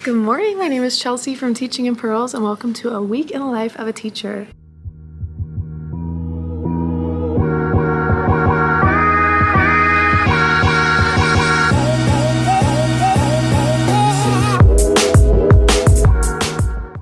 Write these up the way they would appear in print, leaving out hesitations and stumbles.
Good morning, my name is Chelsea from Teaching in Pearls and welcome to a week in the life of a teacher.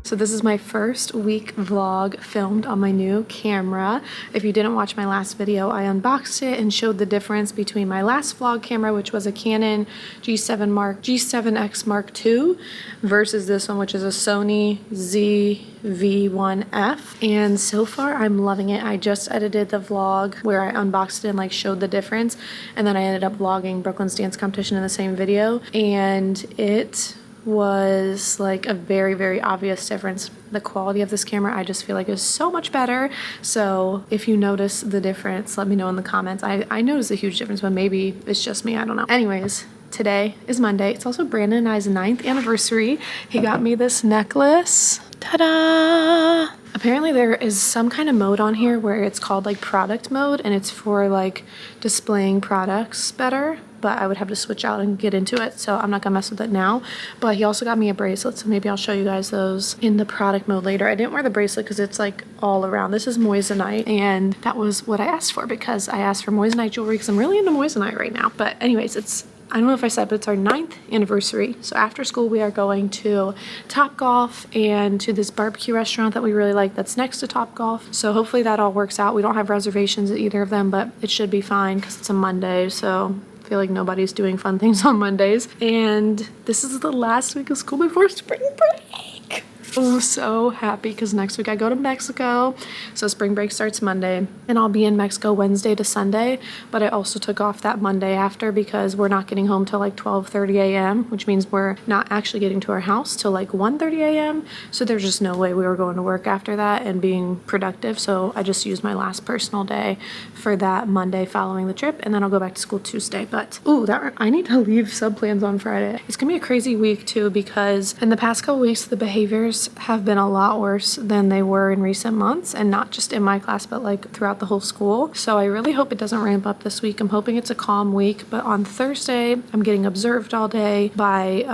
So this is my first week vlog filmed on my new camera. If you didn't watch my last video, I unboxed it and showed the difference between my last vlog camera, which was a Canon G7X Mark II, versus this one, which is a Sony ZV-1F. And so far, I'm loving it. I just edited the vlog where I unboxed it and showed the difference. And then I ended up vlogging Brooklyn's dance competition in the same video. And it was a very obvious difference. The quality of this camera I just feel like is so much better. So if you notice the difference, let me know in the comments. I noticed a huge difference, but maybe it's just me, I don't know. Anyways, today is Monday. It's also Brandon and I's 9th anniversary. He got me this necklace. Ta-da! Apparently there is some kind of mode on here where it's called product mode, and it's for displaying products better, but I would have to switch out and get into it, so I'm not gonna mess with it now. But he also got me a bracelet, so maybe I'll show you guys those in the product mode later. I didn't wear the bracelet because it's all around. This is moissanite, and that was what I asked for because I asked for moissanite jewelry because I'm really into moissanite right now. But anyways, I don't know if I said, but it's our 9th anniversary. So after school, we are going to Topgolf and to this barbecue restaurant that we really like that's next to Topgolf. So hopefully that all works out. We don't have reservations at either of them, but it should be fine because it's a Monday. So I feel like nobody's doing fun things on Mondays. And this is the last week of school before spring break. I'm so happy because next week I go to Mexico. So spring break starts Monday and I'll be in Mexico Wednesday to Sunday. But I also took off that Monday after because we're not getting home till 12:30 a.m., which means we're not actually getting to our house till 1:30 a.m. So there's just no way we were going to work after that and being productive. So I just used my last personal day for that Monday following the trip, and then I'll go back to school Tuesday. But I need to leave sub plans on Friday. It's gonna be a crazy week too because in the past couple weeks the behaviors have been a lot worse than they were in recent months, and not just in my class but throughout the whole school. So I really hope it doesn't ramp up this week. I'm hoping it's a calm week, but on Thursday I'm getting observed all day by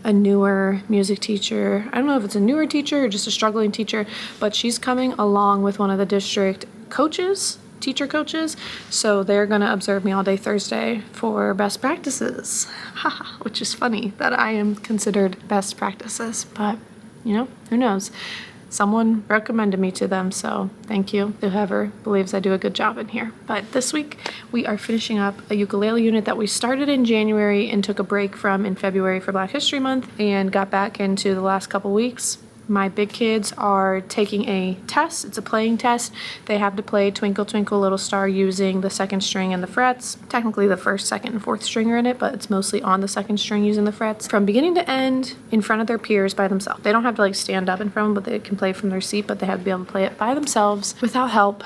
a newer music teacher. I don't know if it's a newer teacher or just a struggling teacher, but she's coming along with one of the district teacher coaches, so they're gonna observe me all day Thursday for best practices. Which is funny that I am considered best practices, but who knows? Someone recommended me to them, so thank you to whoever believes I do a good job in here. But this week we are finishing up a ukulele unit that we started in January and took a break from in February for Black History Month and got back into the last couple weeks. My big kids are taking a test. It's a playing test. They have to play Twinkle Twinkle Little Star using the second string and the frets. Technically the first, second, and fourth string are in it, but it's mostly on the second string using the frets. From beginning to end, in front of their peers by themselves. They don't have to stand up in front of them, but they can play from their seat, but they have to be able to play it by themselves without help.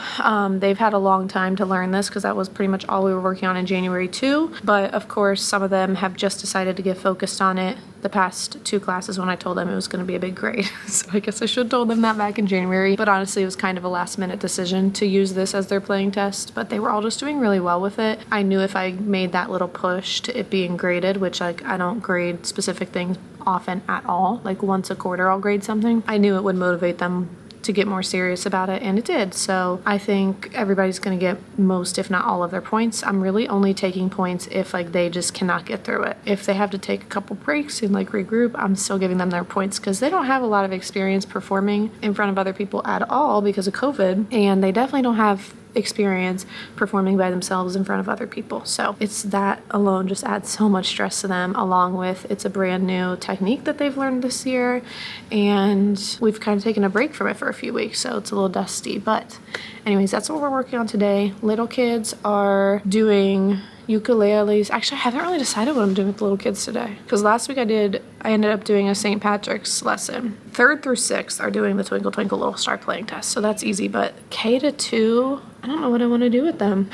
They've had a long time to learn this because that was pretty much all we were working on in January too. But of course, some of them have just decided to get focused on it the past 2 classes when I told them it was going to be a big grade. So I guess I should have told them that back in January. But honestly, it was kind of a last minute decision to use this as their playing test. But they were all just doing really well with it. I knew if I made that little push to it being graded, which I don't grade specific things often at all. Once a quarter I'll grade something. I knew it would motivate them to get more serious about it, and it did. So I think everybody's gonna get most, if not all, of their points. I'm really only taking points if they just cannot get through it. If they have to take a couple breaks and regroup, I'm still giving them their points because they don't have a lot of experience performing in front of other people at all because of COVID, and they definitely don't have experience performing by themselves in front of other people. So it's that alone just adds so much stress to them, along with it's a brand new technique that they've learned this year, and we've kind of taken a break from it for a few weeks, so it's a little dusty. But anyways, that's what we're working on today. Little kids are doing ukuleles. Actually, I haven't really decided what I'm doing with the little kids today because last week I ended up doing a St. Patrick's lesson. 3rd through 6th are doing the Twinkle Twinkle Little Star playing test, so that's easy. But K to 2, I don't know what I want to do with them.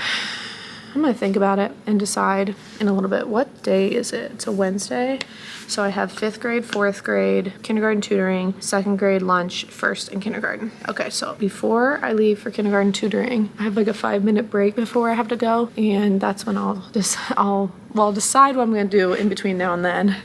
I'm gonna think about it and decide. in a little bit. What day is it? It's a Wednesday. So I have 5th grade, 4th grade, kindergarten tutoring, 2nd grade lunch, 1st and kindergarten. Okay, so before I leave for kindergarten tutoring, I have like a 5-minute break before I have to go, and that's when I'll decide what I'm gonna do in between now and then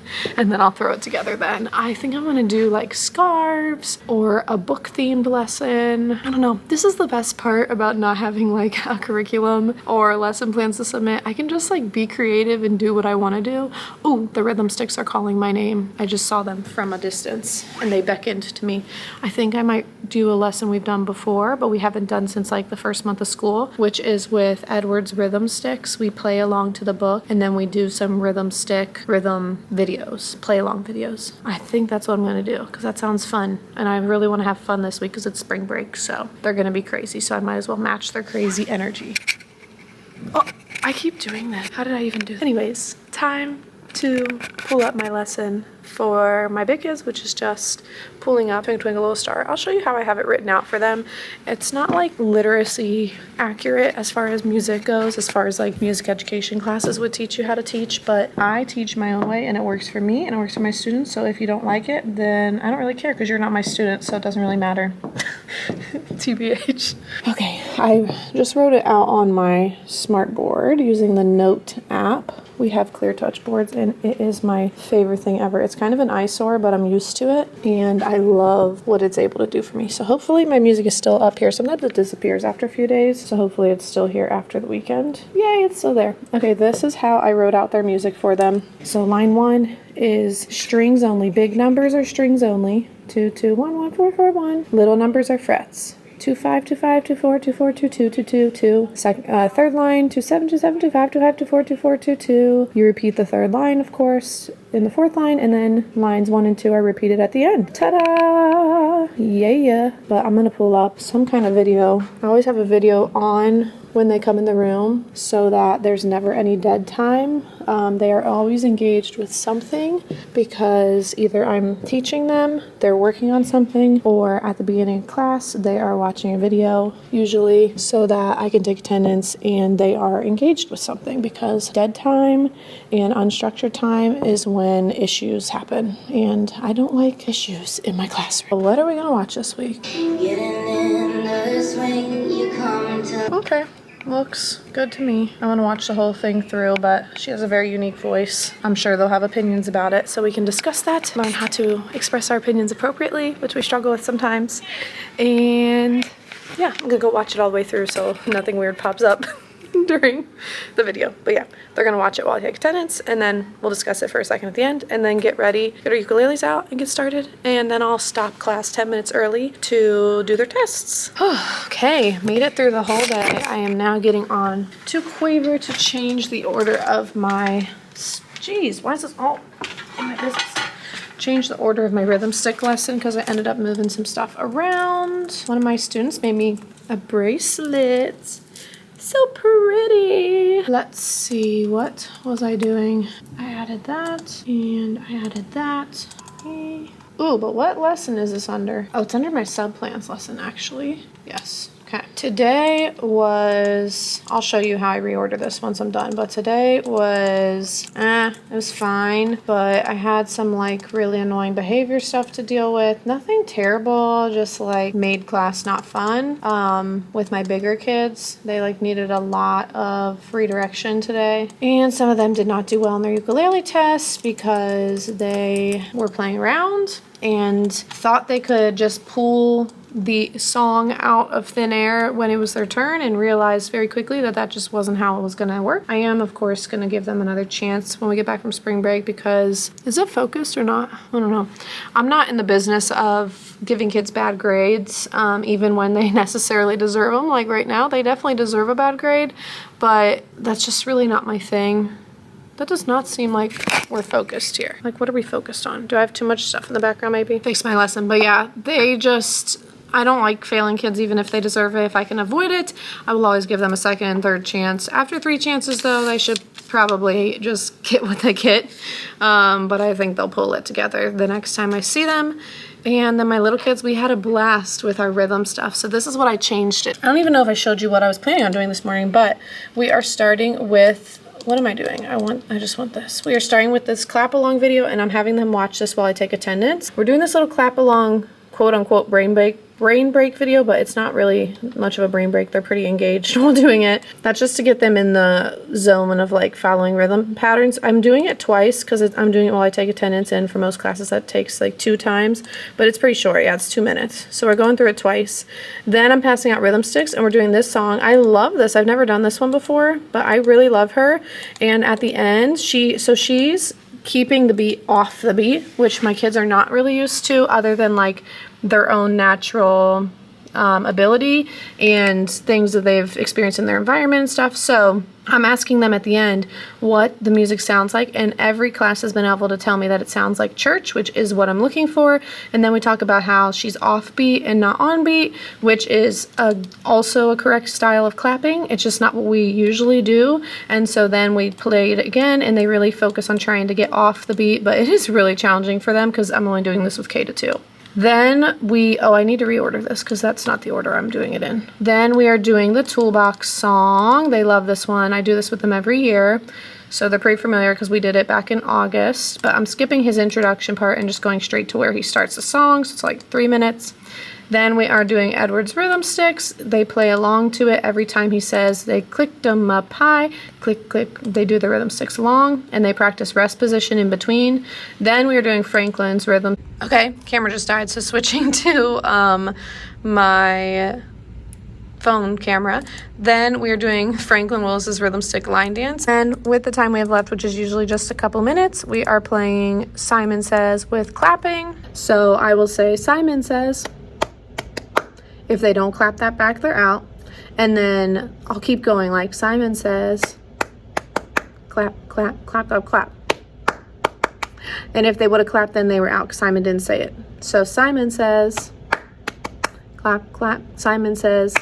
I'll throw it together then. I think I'm gonna do like scarves or a book themed lesson. I don't know. This is the best part about not having like a curriculum or lesson plans to submit. I can just like be creative and do what I wanna do. Ooh, the rhythm sticks are calling my name. I just saw them from a distance and they beckoned to me. I think I might do a lesson we've done before, but we haven't done since like the first month of school, which is with Edward's rhythm sticks. We play along to the book and then we do some rhythm videos, play along videos. I think that's what I'm gonna do because that sounds fun. And I really wanna have fun this week because it's spring break. So they're gonna be crazy. So I might as well match their crazy energy. Oh, I keep doing that. How did I even do that? Anyways, time to pull up my lesson for my big kids, which is just pulling up Twinkle Twinkle Little Star. I'll show you how I have it written out for them. It's not like literacy accurate as far as music goes, as far as like music education classes would teach you how to teach, but I teach my own way and it works for me and it works for my students. So if you don't like it, then I don't really care because you're not my student, so it doesn't really matter. TBH. Okay, I just wrote it out on my smartboard using the Note app. We have clear touch boards and it is my favorite thing ever. It's kind of an eyesore, but I'm used to it and I love what it's able to do for me. So hopefully my music is still up here. Sometimes it disappears after a few days, so hopefully it's still here after the weekend. Yay, it's still there. Okay, this is how I wrote out their music for them. So line 1 is strings only. Big numbers are strings only. 2 2 1 1 4 4 1. Little numbers are frets. 2 5 2 5 2 4 2 4 2 2 2 2 2. Third line 2 7 2 7 2 5 2 5 2 4 2 4 2 2. You repeat the third line, of course, in the 4th line, and then lines 1 and 2 are repeated at the end. Ta-da! Yeah. But I'm gonna pull up some kind of video. I always have a video on when they come in the room so that there's never any dead time. They are always engaged with something because either I'm teaching them, they're working on something, or at the beginning of class, they are watching a video, usually, so that I can take attendance and they are engaged with something, because dead time and unstructured time is when issues happen, and I don't like issues in my classroom. What are we gonna watch this week? Okay. Looks good to me. I want to watch the whole thing through, but she has a very unique voice. I'm sure they'll have opinions about it, so we can discuss that, learn how to express our opinions appropriately, which we struggle with sometimes. And yeah, I'm gonna go watch it all the way through so nothing weird pops up during the video. But yeah, they're gonna watch it while I take attendance, and then we'll discuss it for a second at the end, and then get ready, get our ukuleles out and get started, and then I'll stop class 10 minutes early to do their tests. Okay, made it through the whole day. I am now getting on to Quaver to change the order of my, geez, why is this all in my business? Change the order of my rhythm stick lesson because I ended up moving some stuff around. One of my students made me a bracelet. So pretty. Let's see, what was I doing? I added that and I added that. Okay. Ooh, but what lesson is this under? Oh, it's under my subplans lesson, actually. Yes. Okay. Today was, I'll show you how I reorder this once I'm done, but today was, it was fine, but I had some like really annoying behavior stuff to deal with. Nothing terrible, just like made class not fun. With my bigger kids, they like needed a lot of redirection today, and some of them did not do well in their ukulele tests because they were playing around and thought they could just pull the song out of thin air when it was their turn, and realized very quickly that that just wasn't how it was going to work. I am, of course, going to give them another chance when we get back from spring break, because is it focused or not? I don't know. I'm not in the business of giving kids bad grades, even when they necessarily deserve them. Like right now, they definitely deserve a bad grade, but that's just really not my thing. That does not seem like we're focused here. Like, what are we focused on? Do I have too much stuff in the background maybe? Fix my lesson. But yeah, they just, I don't like failing kids even if they deserve it. If I can avoid it, I will always give them a second and third chance. After 3 chances though, they should probably just get what they get. But I think they'll pull it together the next time I see them. And then my little kids, we had a blast with our rhythm stuff. So this is what I changed it. I don't even know if I showed you what I was planning on doing this morning, but we are starting with what am I doing? I just want this. We are starting with this clap along video, and I'm having them watch this while I take attendance. We're doing this little clap along, quote unquote, brain break video, but it's not really much of a brain break. They're pretty engaged while doing it. That's just to get them in the zone of like following rhythm patterns. I'm doing it twice because I'm doing it while I take attendance, and for most classes that takes like 2 times, but it's pretty short. Yeah, it's 2 minutes. So we're going through it twice. Then I'm passing out rhythm sticks, and we're doing this song. I love this. I've never done this one before, but I really love her. And at the end, she's keeping the beat off the beat, which my kids are not really used to, other than like their own natural ability and things that they've experienced in their environment and stuff. So I'm asking them at the end what the music sounds like, and every class has been able to tell me that it sounds like church, which is what I'm looking for. And then we talk about how she's offbeat and not on beat, which is also a correct style of clapping. It's just not what we usually do. And so then we play it again, and they really focus on trying to get off the beat, but it is really challenging for them because I'm only doing this with K-2. Then I need to reorder this because that's not the order I'm doing it in. Then we are doing the Toolbox song. They love this one. I do this with them every year, so they're pretty familiar because we did it back in August, but I'm skipping his introduction part and just going straight to where he starts the song, so it's like 3 minutes. Then we are doing Edward's rhythm sticks. They play along to it every time he says they clicked them up high, click, click. They do the rhythm sticks along, and they practice rest position in between. Then we are doing Franklin's rhythm. Okay, camera just died, so switching to my phone camera. Then we are doing Franklin Willis's rhythm stick line dance. And with the time we have left, which is usually just a couple minutes, we are playing Simon Says with clapping. So I will say Simon Says. If they don't clap that back, they're out. And then I'll keep going like Simon Says, clap, clap, clap, clap, clap. And if they would have clapped, then they were out because Simon didn't say it. So Simon Says, clap, clap, Simon Says.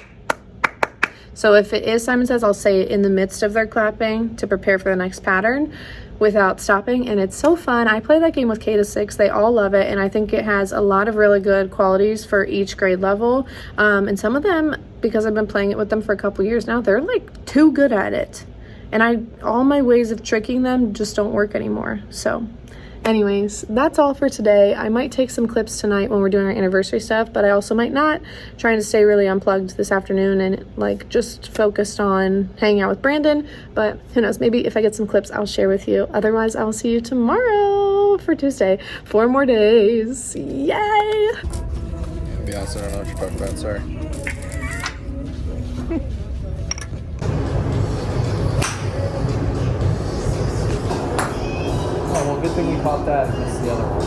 So if it is Simon Says, I'll say it in the midst of their clapping to prepare for the next pattern without stopping. And it's so fun. I play that game with K-6. They all love it, and I think it has a lot of really good qualities for each grade level. And some of them, because I've been playing it with them for a couple years now, they're like too good at it. And all my ways of tricking them just don't work anymore. So anyways, that's all for today. I might take some clips tonight when we're doing our anniversary stuff, but I also might not. Trying to stay really unplugged this afternoon and like just focused on hanging out with Brandon. But who knows, maybe if I get some clips, I'll share with you. Otherwise, I'll see you tomorrow for Tuesday. 4 more days. Yay! Yeah, be honest, I don't know what you're talking about, sorry. Oh, well, good thing we caught that and missed the other one.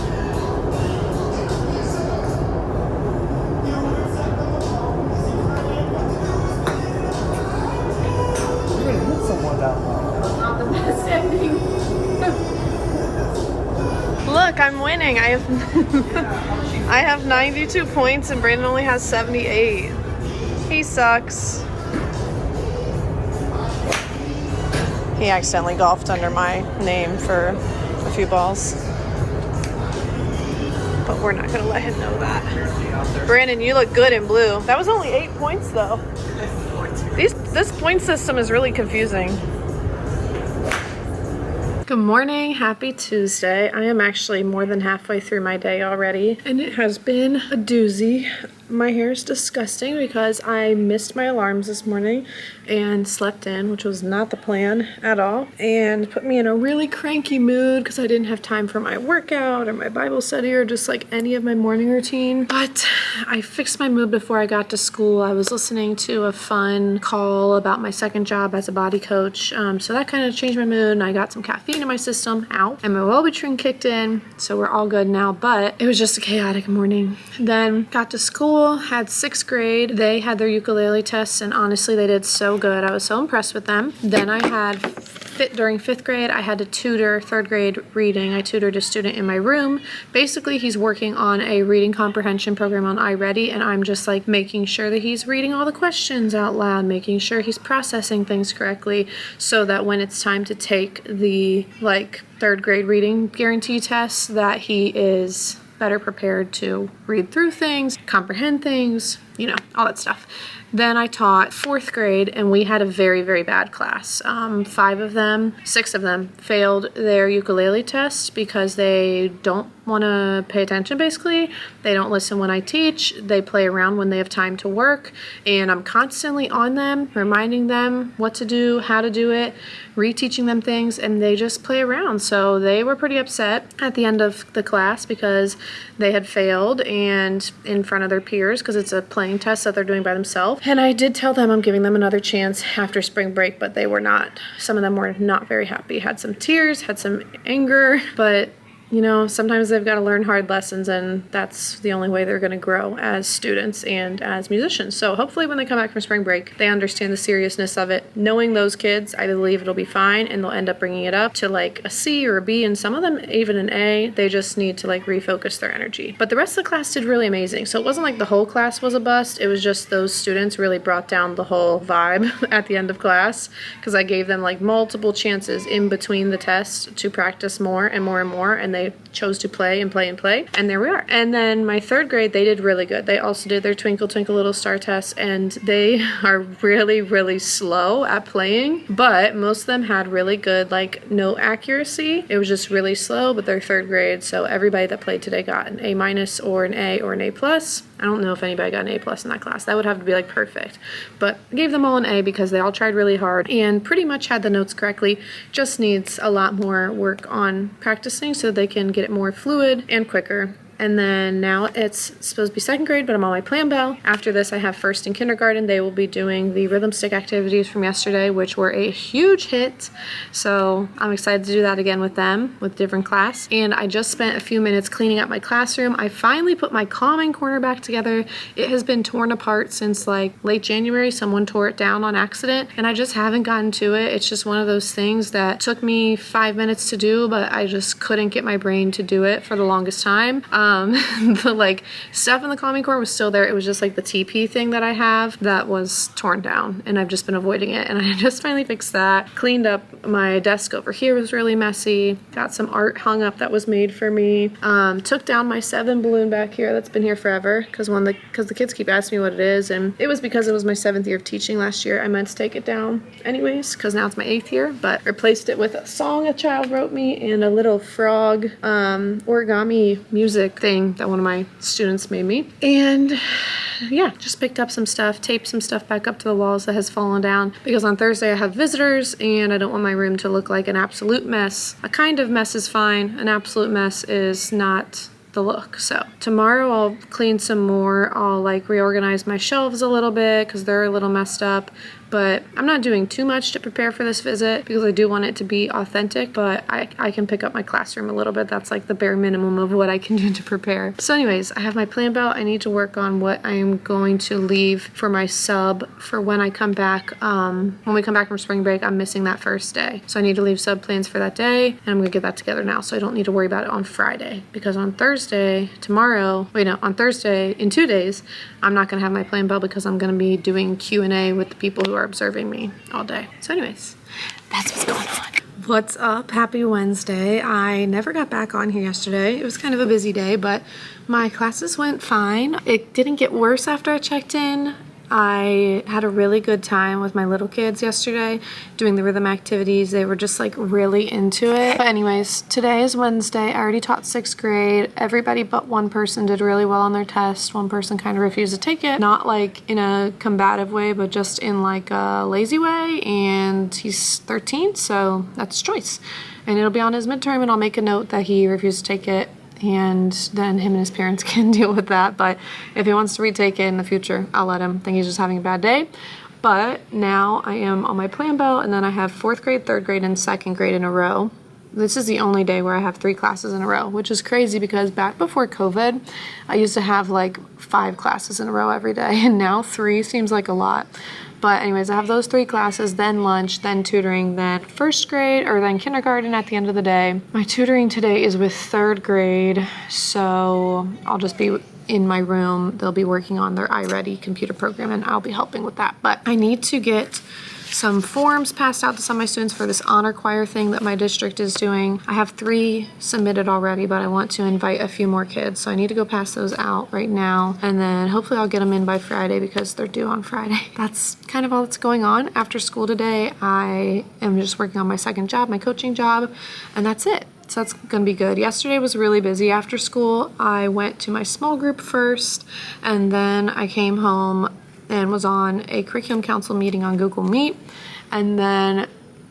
You're gonna hit someone down there. That's not the best ending. Look, I'm winning. I have 92 points and Brandon only has 78. He sucks. He accidentally golfed under my name for a few balls. But we're not gonna let him know that. Brandon, you look good in blue. That was only 8 points though. This point system is really confusing. Good morning, happy Tuesday. I am actually more than halfway through my day already, and it has been a doozy. My hair is disgusting because I missed my alarms this morning and slept in, which was not the plan at all, and put me in a really cranky mood because I didn't have time for my workout or my Bible study or just like any of my morning routine. But I fixed my mood before I got to school. I was listening to a fun call about my second job as a body coach, so that kind of changed my mood, and I got some caffeine in my system, and my Wellbutrin kicked in, so we're all good now. But it was just a chaotic morning. Then got to school, had 6th grade. They had their ukulele tests, and honestly they did so good. I was so impressed with them. Then I had during 5th grade, I had to tutor 3rd grade reading. I tutored a student in my room. Basically, he's working on a reading comprehension program on iReady, and I'm just like making sure that he's reading all the questions out loud, making sure he's processing things correctly, so that when it's time to take the like 3rd grade reading guarantee test, that he is better prepared to read through things, comprehend things, you know, all that stuff. Then I taught 4th grade, and we had a very, very bad class. 6 of them failed their ukulele test because they don't want to pay attention, basically. They don't listen when I teach. They play around when they have time to work, and I'm constantly on them, reminding them what to do, how to do it, reteaching them things, and they just play around. So they were pretty upset at the end of the class because they had failed and in front of their peers, because it's a playing test that they're doing by themselves. And I did tell them I'm giving them another chance after spring break, but they were not. Some of them were not very happy. Had some tears, had some anger, but you know, sometimes they've got to learn hard lessons, and that's the only way they're going to grow as students and as musicians. So hopefully when they come back from spring break, they understand the seriousness of it. Knowing those kids, I believe it'll be fine, and they'll end up bringing it up to like a C or a B, and some of them even an A. They just need to like refocus their energy. But the rest of the class did really amazing. So it wasn't like the whole class was a bust. It was just those students really brought down the whole vibe at the end of class, because I gave them like multiple chances in between the tests to practice more and more and more, and they chose to play and play and play, and there we are. And then my 3rd grade, they did really good. They also did their Twinkle Twinkle Little Star test, and they are really, really slow at playing, but most of them had really good like note accuracy. It was just really slow, but they're 3rd grade, so everybody that played today got an A- or an A or an A+. I don't know if anybody got an A+ in that class. That would have to be like perfect, but I gave them all an A because they all tried really hard and pretty much had the notes correctly. Just needs a lot more work on practicing so they can get it more fluid and quicker. And then now it's supposed to be 2nd grade, but I'm on my plan bell. After this, I have 1st and kindergarten. They will be doing the rhythm stick activities from yesterday, which were a huge hit. So I'm excited to do that again with them, with a different class. And I just spent a few minutes cleaning up my classroom. I finally put my calming corner back together. It has been torn apart since like late January. Someone tore it down on accident, and I just haven't gotten to it. It's just one of those things that took me 5 minutes to do, but I just couldn't get my brain to do it for the longest time. The like stuff in the calming core was still there. It was just like the TP thing that I have that was torn down, and I've just been avoiding it, and I just finally fixed that. Cleaned up my desk over here, was really messy. Got some art hung up that was made for me. Took down my 7 balloon back here that's been here forever, because the kids keep asking me what it is, and it was because it was my 7th year of teaching last year. I meant to take it down anyways, because now it's my 8th year, but replaced it with a song a child wrote me and a little frog origami music thing that one of my students made me. And yeah, just picked up some stuff, taped some stuff back up to the walls that has fallen down, because on Thursday I have visitors and I don't want my room to look like an absolute mess. A kind of mess is fine. An absolute mess is not the look. So tomorrow I'll clean some more. I'll like reorganize my shelves a little bit because they're a little messed up. But I'm not doing too much to prepare for this visit because I do want it to be authentic, but I can pick up my classroom a little bit. That's like the bare minimum of what I can do to prepare. So anyways, I have my plan belt. I need to work on what I am going to leave for my sub for when I come back. When we come back from spring break, I'm missing that first day. So I need to leave sub plans for that day, and I'm gonna get that together now so I don't need to worry about it on Friday, because on Thursday, on Thursday, in 2 days, I'm not gonna have my plan belt because I'm gonna be doing Q&A with the people who are observing me all day. So anyways, that's what's going on. What's up? Happy Wednesday. I never got back on here yesterday. It was kind of a busy day, but my classes went fine. It didn't get worse after I checked in. I had a really good time with my little kids yesterday doing the rhythm activities. They were just like really into it. But anyways, today is Wednesday. I already taught 6th grade. Everybody but one person did really well on their test. One person kind of refused to take it. Not like in a combative way, but just in like a lazy way. And he's 13, so that's choice. And it'll be on his midterm, and I'll make a note that he refused to take it, and then him and his parents can deal with that. But if he wants to retake it in the future, I'll let him. I think he's just having a bad day. But now I am on my plan belt, and then I have 4th grade, 3rd grade, and 2nd grade in a row. This is the only day where I have 3 classes in a row, which is crazy because back before COVID, I used to have like 5 classes in a row every day, and now 3 seems like a lot. But anyways, I have those 3 classes, then lunch, then tutoring, then 1st grade, or then kindergarten at the end of the day. My tutoring today is with 3rd grade, so I'll just be in my room. They'll be working on their iReady computer program, and I'll be helping with that. But I need to get some forms passed out to some of my students for this honor choir thing that my district is doing. I have 3 submitted already, but I want to invite a few more kids, so I need to go pass those out right now, and then hopefully I'll get them in by Friday because they're due on Friday. That's kind of all that's going on. After school today, I am just working on my second job, my coaching job, and that's it. So that's gonna be good. Yesterday was really busy. After school, I went to my small group first, and then I came home and was on a curriculum council meeting on Google Meet, and then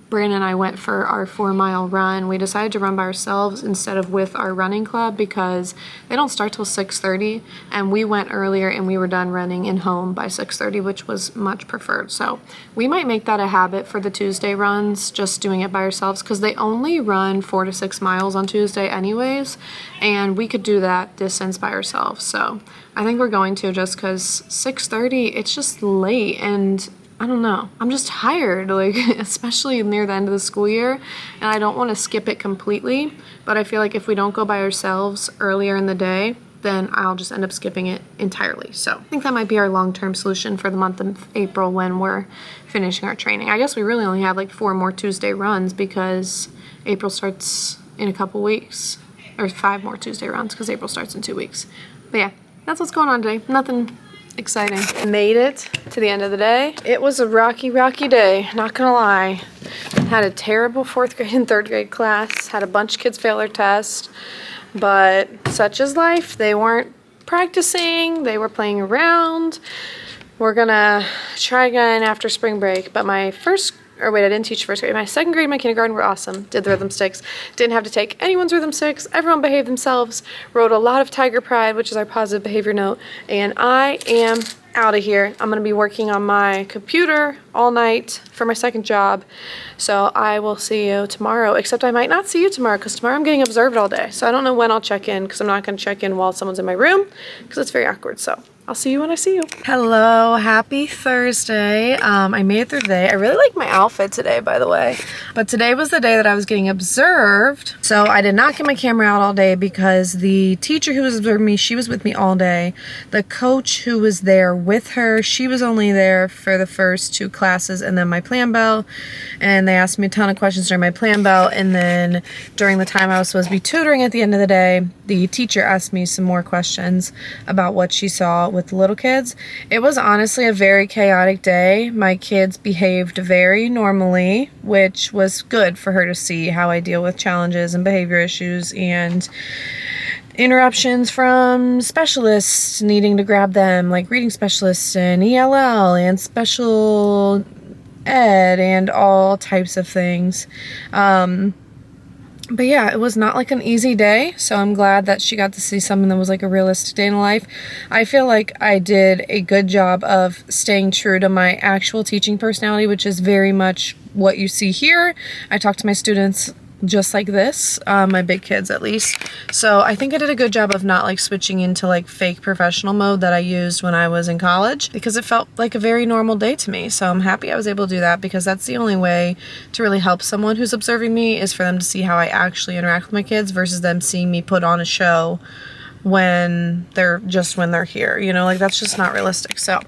Brandon and I went for our 4-mile run. We decided to run by ourselves instead of with our running club because they don't start till 6:30, and we went earlier and we were done running and home by 6:30, which was much preferred. So we might make that a habit for the Tuesday runs, just doing it by ourselves, because they only run 4 to 6 miles on Tuesday anyways, and we could do that distance by ourselves. So I think we're going to, just because 6:30, it's just late, and I don't know. I'm just tired, like, especially near the end of the school year, and I don't want to skip it completely, but I feel like if we don't go by ourselves earlier in the day, then I'll just end up skipping it entirely. So I think that might be our long-term solution for the month of April when we're finishing our training. I guess we really only have like 4 more Tuesday runs because April starts in a couple weeks, or 5 more Tuesday runs because April starts in 2 weeks. But yeah, that's what's going on today. Nothing exciting. Made it to the end of the day. It was a rocky day, not gonna lie. Had a terrible 4th grade and 3rd grade class. Had a bunch of kids fail their test, but such is life. They weren't practicing, they were playing around. We're gonna try again after spring break, but my I didn't teach 1st grade. My 2nd grade and my kindergarten were awesome. Did the rhythm sticks. Didn't have to take anyone's rhythm sticks. Everyone behaved themselves. Wrote a lot of Tiger Pride, which is our positive behavior note. And I am out of here. I'm going to be working on my computer all night for my second job. So I will see you tomorrow, except I might not see you tomorrow because tomorrow I'm getting observed all day. So I don't know when I'll check in because I'm not going to check in while someone's in my room because it's very awkward. So I'll see you when I see you. Hello, happy Thursday. I made it through the day. I really like my outfit today, by the way. But today was the day that I was getting observed. So I did not get my camera out all day because the teacher who was observing me, she was with me all day. The coach who was there with her, she was only there for the first 2 classes and then my plan bell. And they asked me a ton of questions during my plan bell. And then during the time I was supposed to be tutoring at the end of the day, the teacher asked me some more questions about what she saw with the little kids. It was honestly a very chaotic day. My kids behaved very normally, which was good for her to see how I deal with challenges and behavior issues and interruptions from specialists needing to grab them, like reading specialists and ELL and special ed and all types of things. But yeah, it was not like an easy day, so I'm glad that she got to see something that was like a realistic day in life. I feel like I did a good job of staying true to my actual teaching personality, which is very much what you see here. I talk to my students just like this, my big kids at least. So I think I did a good job of not like switching into like fake professional mode that I used when I was in college, because it felt like a very normal day to me. So I'm happy I was able to do that, because that's the only way to really help someone who's observing me, is for them to see how I actually interact with my kids versus them seeing me put on a show when they're here, you know, like that's just not realistic. So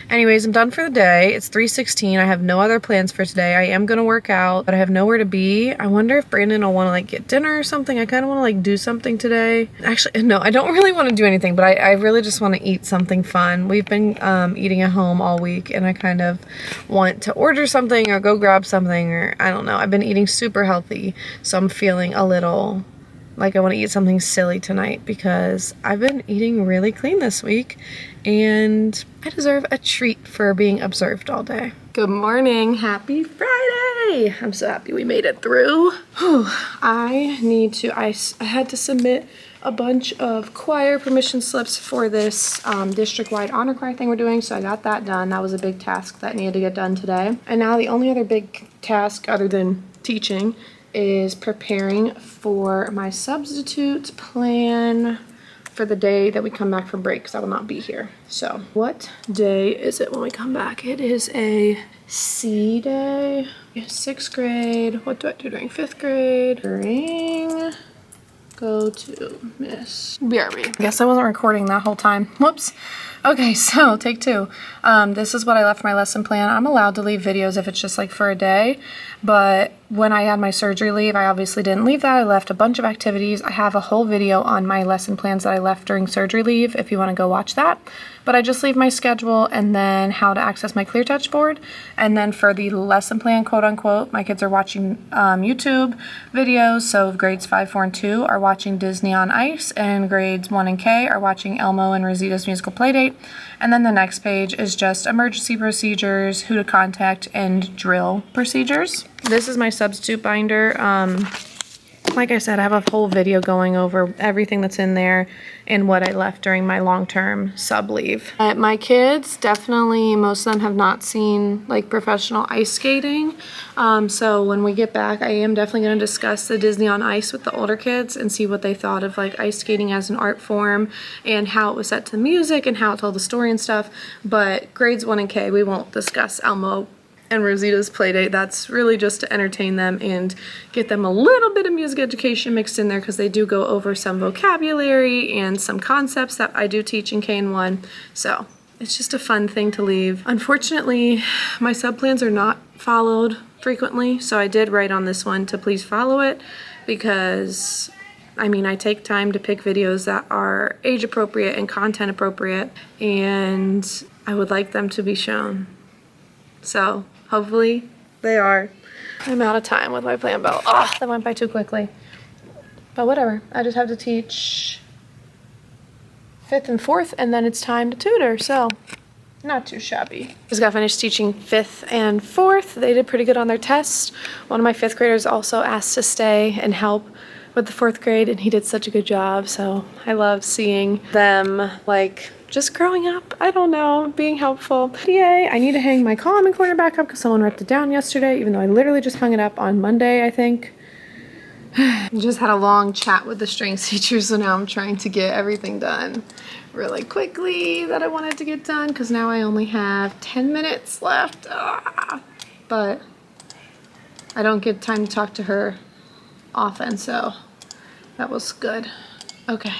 anyways, I'm done for the day. It's 3:16. I have no other plans for today. I am gonna work out, but I have nowhere to be. I wonder if Brandon will want to like get dinner or something. I kind of want to like do something today. Actually, no, I don't really want to do anything, but I really just want to eat something fun. We've been eating at home all week, and I kind of want to order something or go grab something, or I don't know. I've been eating super healthy, so I'm feeling a little like I want to eat something silly tonight, because I've been eating really clean this week and I deserve a treat for being observed all day. Good morning. Happy Friday. I'm so happy we made it through. Whew. I had to submit a bunch of choir permission slips for this district-wide honor choir thing we're doing, so I got that done. That was a big task that needed to get done today. And now the only other big task other than teaching is preparing for my substitute plan for the day that we come back from break, because I will not be here. So what day is it when we come back? It is a C day. 6th grade. What do I do during 5th grade? Go to Miss BRB. I guess I wasn't recording that whole time. Whoops. Okay, so take two. This is what I left for my lesson plan. I'm allowed to leave videos if it's just like for a day, but when I had my surgery leave, I obviously didn't leave that. I left a bunch of activities. I have a whole video on my lesson plans that I left during surgery leave if you want to go watch that. But I just leave my schedule and then how to access my ClearTouch board. And then for the lesson plan, quote unquote, my kids are watching YouTube videos. So grades 5, 4, and 2 are watching Disney on Ice, and grades 1 and K are watching Elmo and Rosita's Musical Playdate. And then the next page is just emergency procedures, who to contact, and drill procedures. This is my substitute binder. Like I said, I have a whole video going over everything that's in there and what I left during my long-term sub leave. My kids, definitely, most of them have not seen like professional ice skating. So when we get back, I am definitely going to discuss the Disney on Ice with the older kids and see what they thought of like ice skating as an art form and how it was set to music and how it told the story and stuff. But grades 1 and K, we won't discuss Elmo and Rosita's Playdate. That's really just to entertain them and get them a little bit of music education mixed in there, because they do go over some vocabulary and some concepts that I do teach in K&1. So it's just a fun thing to leave. Unfortunately, my sub plans are not followed frequently, so I did write on this one to please follow it, because I mean, I take time to pick videos that are age appropriate and content appropriate, and I would like them to be shown. So hopefully they are. I'm out of time with my plan belt. Oh, that went by too quickly. But whatever. I just have to teach 5th and 4th, and then it's time to tutor. So not too shabby. Just got finished teaching 5th and 4th. They did pretty good on their test. One of my 5th graders also asked to stay and help with the 4th grade, and he did such a good job. So I love seeing them like just growing up, I don't know, being helpful. Yay, I need to hang my comment corner back up because someone ripped it down yesterday, even though I literally just hung it up on Monday, I think. Just had a long chat with the strengths teacher, so now I'm trying to get everything done really quickly that I wanted to get done, because now I only have 10 minutes left. But I don't get time to talk to her often, so that was good. Okay.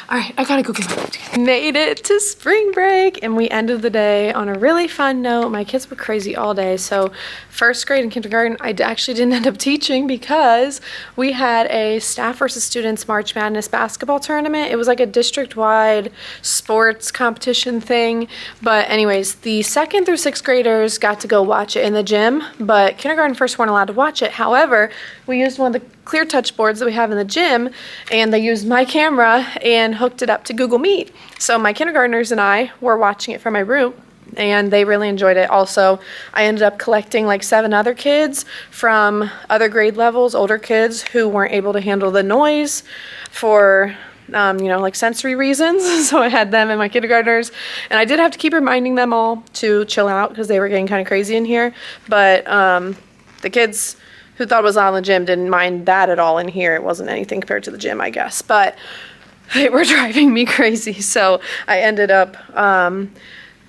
All right, I gotta go get my life together. Made it to spring break, and we ended the day on a really fun note. My kids were crazy all day. So 1st grade and kindergarten, I actually didn't end up teaching because we had a staff versus students March Madness basketball tournament. It was like a district-wide sports competition thing. But anyways, the 2nd through 6th graders got to go watch it in the gym, but kindergarten 1st weren't allowed to watch it. However, we used one of the ClearTouch boards that we have in the gym, and they used my camera and hooked it up to Google Meet. So my kindergartners and I were watching it from my room, and they really enjoyed it. Also, I ended up collecting like 7 other kids from other grade levels, older kids who weren't able to handle the noise for you know, like sensory reasons. So I had them and my kindergartners, and I did have to keep reminding them all to chill out because they were getting kind of crazy in here. But the kids who thought it was on the gym didn't mind that at all in here. It wasn't anything compared to the gym, I guess. But they were driving me crazy. So I ended up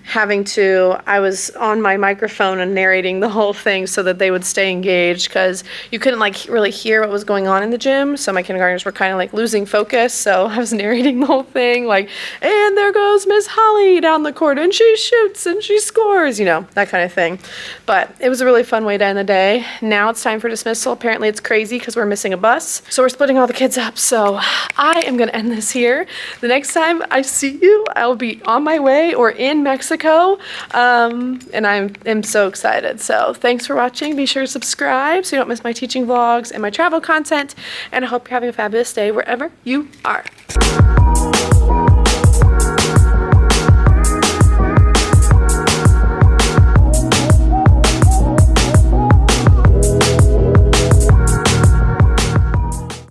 I was on my microphone and narrating the whole thing so that they would stay engaged, because you couldn't like really hear what was going on in the gym. So my kindergartners were kind of like losing focus. So I was narrating the whole thing like, and there goes Miss Holly down the court and she shoots and she scores, you know, that kind of thing. But it was a really fun way to end the day. Now it's time for dismissal. Apparently it's crazy because we're missing a bus. So we're splitting all the kids up. So I am going to end this here. The next time I see you, I'll be on my way or in Mexico. And I am so excited. So thanks for watching. Be sure to subscribe so you don't miss my teaching vlogs and my travel content. And I hope you're having a fabulous day wherever you are.